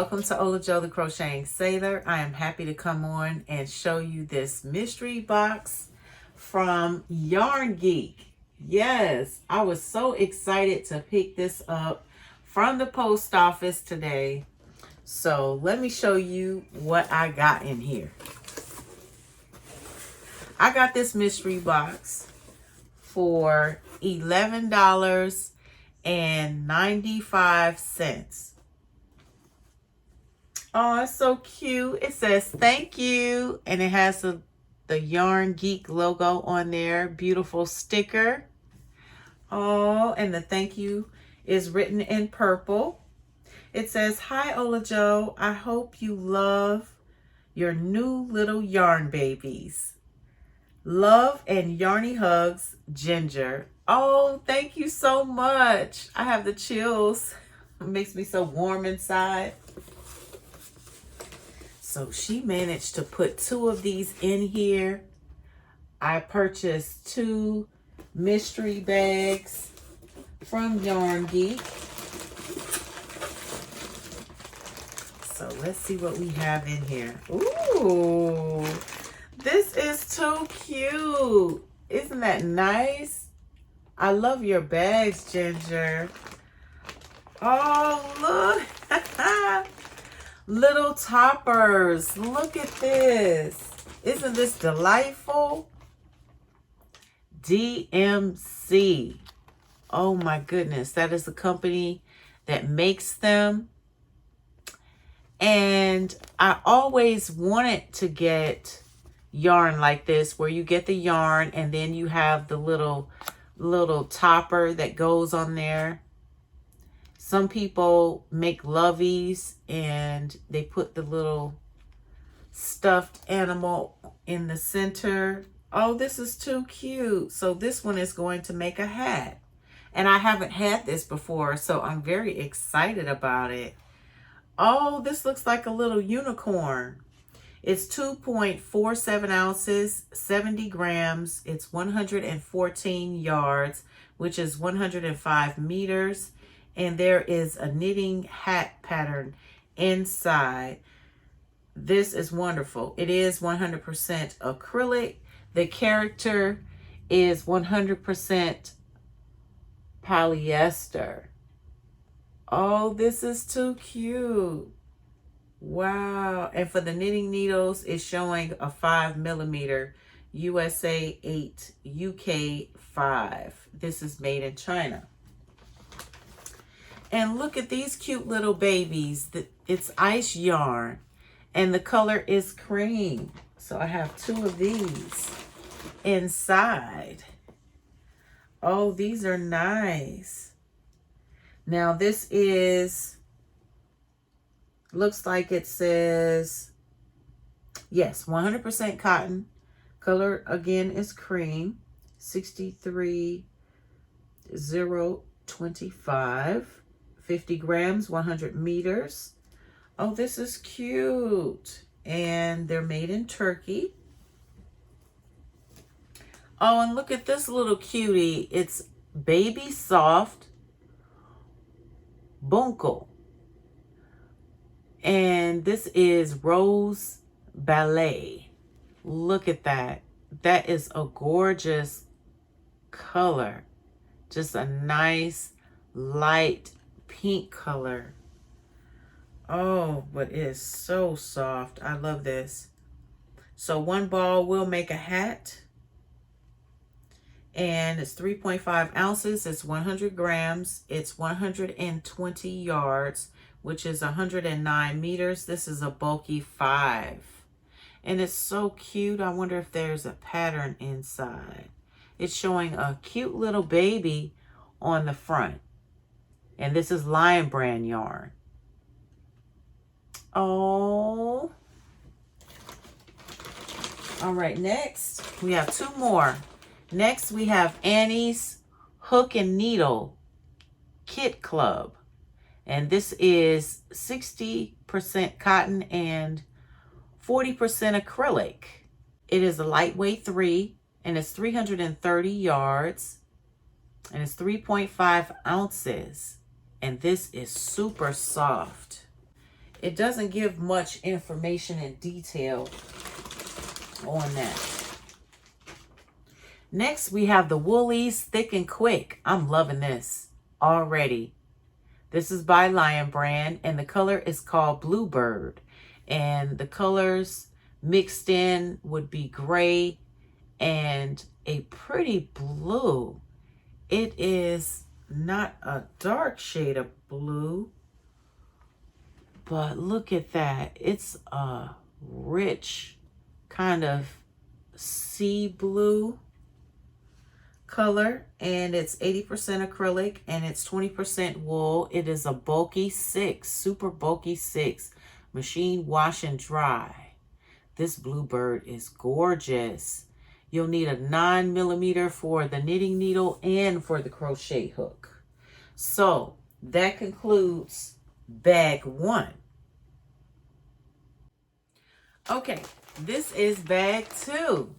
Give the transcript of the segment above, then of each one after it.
welcome to Ola Joe the Crocheting Sailor. I am happy to come on and show you this mystery box from Yarn Geek. Yes, I was so excited to pick this up from the post office today. So let me show you what I got in here. I got this mystery box for $11.95. Oh, it's so cute. It says thank you, and it has the Yarn Geek logo on there. Beautiful sticker. Oh, and the thank you is written in purple. It says, "Hi Ola Joe, I hope you love your new little yarn babies. Love and yarny hugs, Ginger." Oh, thank you so much. I have the chills. It makes me so warm inside. So she managed to put 2 of these in here. I purchased 2 mystery bags from Yarn Geek. So let's see what we have in here. Ooh, this is too cute. Isn't that nice? I love your bags, Ginger. Oh, look. Little toppers. Look at this. Isn't this delightful? DMC. Oh my goodness. That is the company that makes them. And I always wanted to get yarn like this, where you get the yarn and then you have the little topper that goes on there. Some people make loveys and they put the little stuffed animal in the center. Oh, this is too cute. So this one is going to make a hat. And I haven't had this before, so I'm very excited about it. Oh, this looks like a little unicorn. It's 2.47 ounces, 70 grams. It's 114 yards, which is 105 meters. And there is a knitting hat pattern inside. This is wonderful. It is 100% acrylic. The character is 100% polyester. Oh, this is too cute. Wow. And for the knitting needles, it's showing a 5mm USA 8, UK 5. This is made in China. And look at these cute little babies. It's ice yarn and the color is cream. So I have 2 of these inside. Oh, these are nice. Now this is, looks like it says, yes, 100% cotton. Color again is cream. 63025. 50 grams, 100 meters. Oh, this is cute. And they're made in Turkey. Oh, and look at this little cutie. It's Baby Soft Bunkle. And this is Rose Ballet. Look at that. That is a gorgeous color. Just a nice light pink color. Oh, but it is so soft. I love this. So 1 ball will make a hat. And it's 3.5 ounces. It's 100 grams. It's 120 yards, which is 109 meters. This is a bulky 5. And it's so cute. I wonder if there's a pattern inside. It's showing a cute little baby on the front. And this is Lion Brand yarn. Oh. All right, next we have 2 more. Next we have Annie's Hook and Needle Kit Club. And this is 60% cotton and 40% acrylic. It is a lightweight 3 and it's 330 yards and it's 3.5 ounces. And this is super soft. It doesn't give much information and detail on that. Next, we have the Woolies Thick and Quick. I'm loving this already. This is by Lion Brand, and the color is called Bluebird. And the colors mixed in would be gray and a pretty blue. It is not a dark shade of blue, but look at that. It's a rich kind of sea blue color, and it's 80% acrylic and it's 20% wool. It is a bulky 6, super bulky 6, machine wash and dry. This Bluebird is gorgeous. You'll need a 9mm for the knitting needle and for the crochet hook. So that concludes bag 1. Okay, this is bag 2.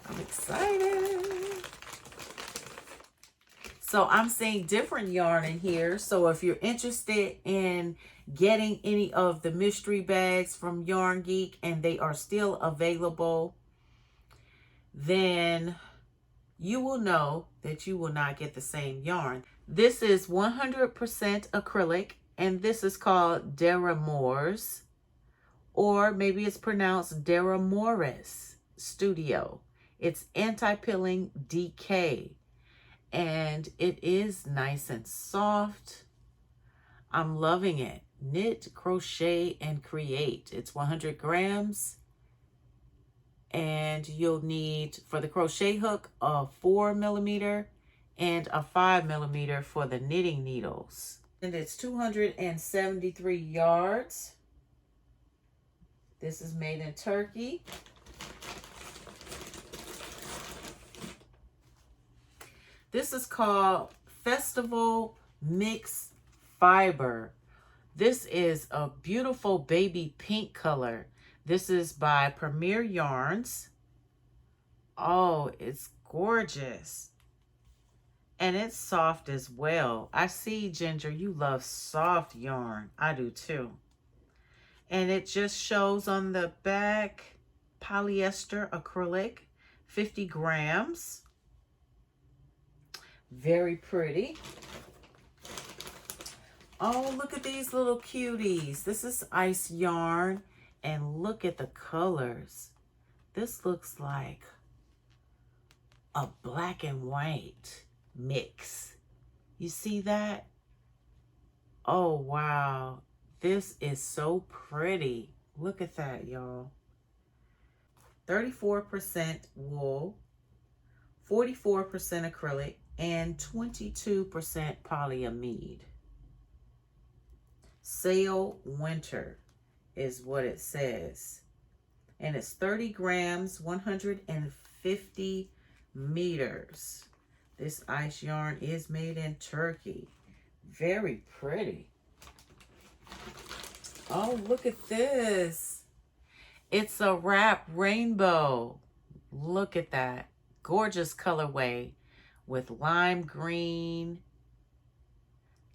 I'm excited. So I'm seeing different yarn in here. So if you're interested in getting any of the mystery bags from Yarn Geek and they are still available, then you will know that you will not get the same yarn. This is 100% acrylic, and this is called Deramores, or maybe it's pronounced Deramores Studio. It's anti-pilling decay, and it is nice and soft. I'm loving it. Knit, crochet, and create. It's 100 grams. And you'll need, for the crochet hook, a 4mm and a 5mm for the knitting needles. And it's 273 yards. This is made in Turkey. This is called Festival Mix Fiber. This is a beautiful baby pink color. This is by Premier Yarns. Oh, it's gorgeous. And it's soft as well. I see, Ginger, you love soft yarn. I do too. And it just shows on the back, polyester acrylic, 50 grams. Very pretty. Oh, look at these little cuties. This is ice yarn. And look at the colors. This looks like a black and white mix. You see that? Oh, wow. This is so pretty. Look at that, y'all. 34% wool, 44% acrylic, and 22% polyamide. Sail Winter is what it says. And it's 30 grams, 150 meters. This ice yarn is made in Turkey. Very pretty. Oh, look at this. It's a wrap rainbow. Look at that. Gorgeous colorway with lime green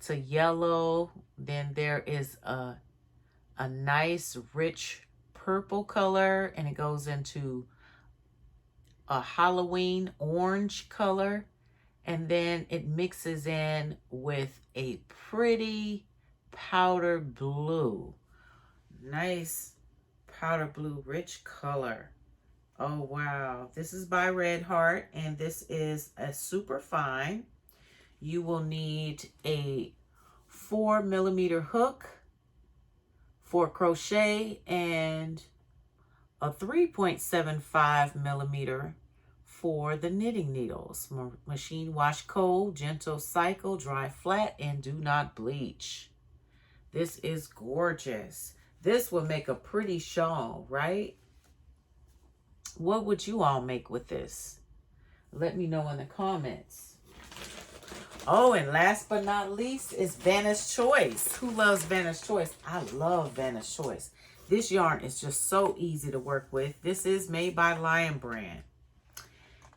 to yellow. Then there is a nice rich purple color, and it goes into a Halloween orange color, and then it mixes in with a pretty powder blue. Nice powder blue rich color. Oh wow, this is by Red Heart, and this is a super fine. You will need a 4mm hook for crochet and a 3.75mm for the knitting needles. Machine wash cold, gentle cycle, dry flat, and do not bleach. This is gorgeous. This will make a pretty shawl, right? What would you all make with this? Let me know in the comments. Oh, and last but not least is Vanna's Choice. Who loves Vanna's Choice? I love Vanna's Choice. This yarn is just so easy to work with. This is made by Lion Brand.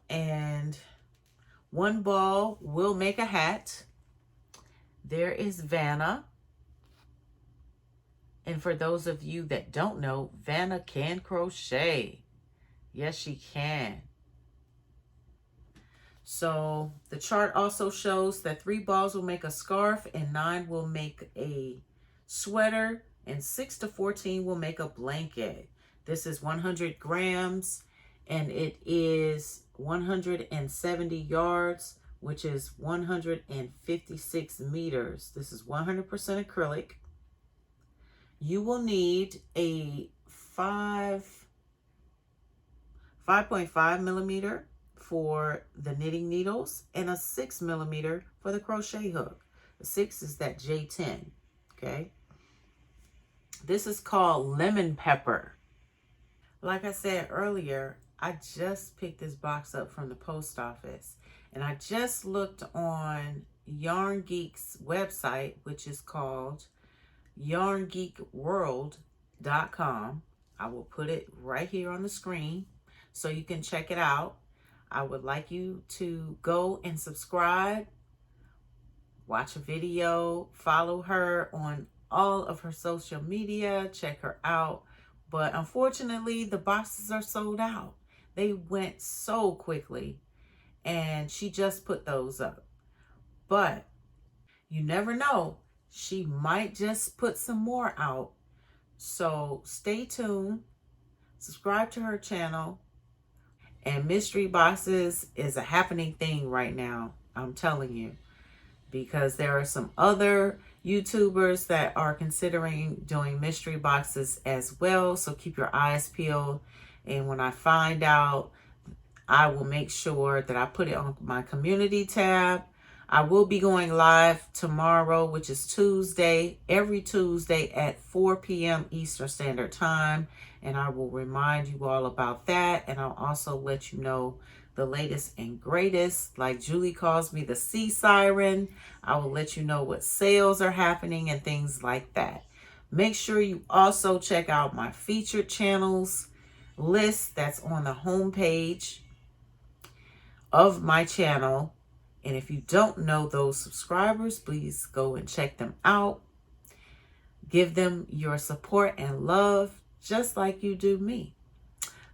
And one ball will make a hat. There is Vanna. And for those of you that don't know, Vanna can crochet. Yes, she can. So the chart also shows that 3 balls will make a scarf and 9 will make a sweater and 6 to 14 will make a blanket. This is 100 grams and it is 170 yards, which is 156 meters. This is 100% acrylic. You will need a 5.5 millimeter for the knitting needles and a 6 millimeter for the crochet hook. The 6 is that J10, okay? This is called lemon pepper. Like I said earlier, I just picked this box up from the post office and I just looked on Yarn Geek's website, which is called yarngeekworld.com. I will put it right here on the screen so you can check it out. I would like you to go and subscribe, watch a video, follow her on all of her social media, check her out. But unfortunately, the boxes are sold out. They went so quickly and she just put those up. But you never know. She might just put some more out. So stay tuned, subscribe to her channel, and mystery boxes is a happening thing right now. I'm telling you, because there are some other YouTubers that are considering doing mystery boxes as well. So keep your eyes peeled. And when I find out, I will make sure that I put it on my community tab. I will be going live tomorrow, which is Tuesday, every Tuesday at 4 p.m. Eastern Standard Time. And I will remind you all about that. And I'll also let you know the latest and greatest. Like Julie calls me the sea siren. I will let you know what sales are happening and things like that. Make sure you also check out my featured channels list that's on the homepage of my channel. And if you don't know those subscribers, please go and check them out. Give them your support and love, just like you do me.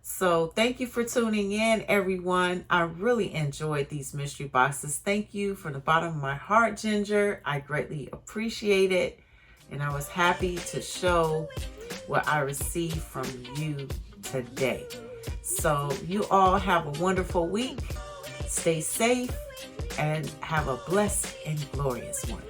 So thank you for tuning in, everyone. I really enjoyed these mystery boxes. Thank you from the bottom of my heart, Ginger. I greatly appreciate it. And I was happy to show what I received from you today. So you all have a wonderful week. Stay safe and have a blessed and glorious one.